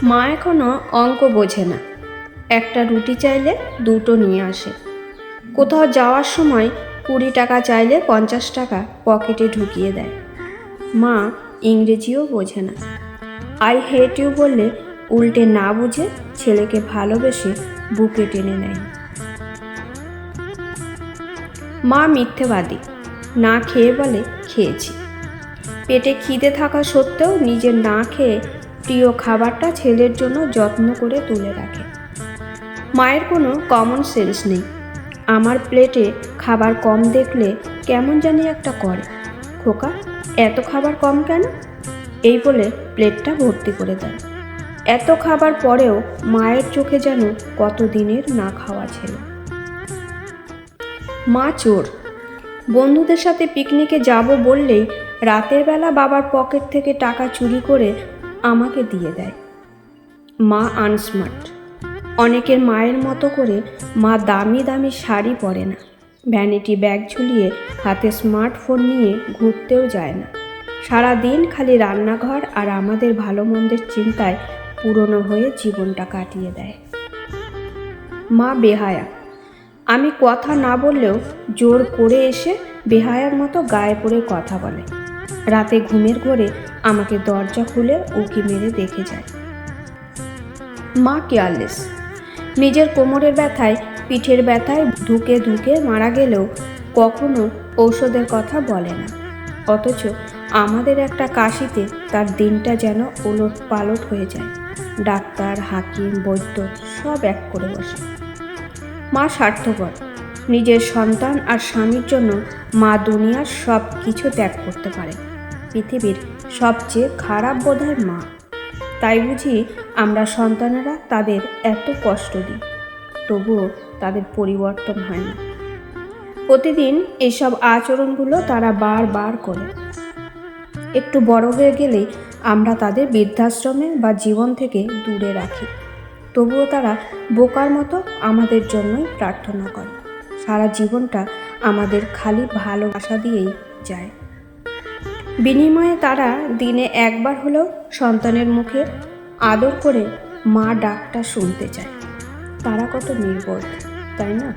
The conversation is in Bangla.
মা এখনও অঙ্ক বোঝে না। একটা রুটি চাইলে দুটো নিয়ে আসে। কোথাও যাওয়ার সময় 20 টাকা চাইলে 50 টাকা পকেটে ঢুকিয়ে দেয়। মা ইংরেজিও বোঝে না। আই হেট ইউ বললে উল্টে না বুঝে ছেলেকে ভালোবেসে বুকে টেনে নেয়। মা মিথ্যেবাদী, না খেয়ে বলে খেয়েছি। পেটে খিদে থাকা সত্ত্বেও নিজে না খেয়ে প্রিয় খাবারটা ছেলের জন্য যত্ন করে তুলে রাখে। মায়ের কোনো কমন সেন্স নেই। আমার প্লেটে খাবার কম দেখলে কেমন জানি একটা করে। খোকা, এত খাবার কম কেন? এই বলে প্লেটটা ভর্তি করে দেয়। এত খাবার পরেও মায়ের চোখে যেন কত দিনের না খাওয়া ছেলে। মা চোর। বন্ধুদের সাথে পিকনিকে যাব বললেই রাতের বেলা বাবার পকেট থেকে টাকা চুরি করে আমাকে দিয়ে দেয়। মা আনস্মার্ট। অনেকের মায়ের মতো করে মা দামি দামি শাড়ি পরে না, ভ্যানিটি ব্যাগ ঝুলিয়ে হাতে স্মার্টফোন নিয়ে ঘুরতেও যায় না। সারা দিন খালি রান্নাঘর আর আমাদের ভালো মন্দের চিন্তায় পুরনো হয়ে জীবনটা কাটিয়ে দেয়। মা বেহায়া। আমি কথা না বললেও জোর করে এসে বেহায়ার মতো গায়ে পড়ে কথা বলে। রাতে ঘুমের ঘোরে আমাকে দরজা খুলে উঁকি মেরে দেখে যায়। মা কেয়ারলেস। নিজের কোমরের ব্যথায় পিঠের ব্যথায় ধুকে ধুকে মারা গেলেও কখনো ঔষধের কথা বলে না। অথচ আমাদের একটা কাশিতে তার দিনটা যেন ওলট পালট হয়ে যায়। ডাক্তার, হাকিম, বৈদ্য সব এক করে বসে। মা স্বার্থপর। নিজের সন্তান আর স্বামীর জন্য মা দুনিয়ার সব কিছু ত্যাগ করতে পারে। পৃথিবীর সবচেয়ে খারাপ বোধহয় মা। তাই বুঝি আমরা সন্তানেরা তাদের এত কষ্ট দিই, তবুও তাদের পরিবর্তন হয় না। প্রতিদিন এইসব আচরণগুলো তারা বারবার করে। একটু বড় হয়ে গেলেই আমরা তাদের বৃদ্ধাশ্রমে বা জীবন থেকে দূরে রাখি। তবুও তারা বোকার মতো আমাদের জন্যই প্রার্থনা করে। সারা জীবনটা আমাদের খালি ভালোবাসা দিয়েই যায়। বিনিময়ে তারা দিনে একবার হলেও সন্তানের মুখে আদর করে মা ডাকটা শুনতে চায়। তারা কত নির্বোধ, তাই না?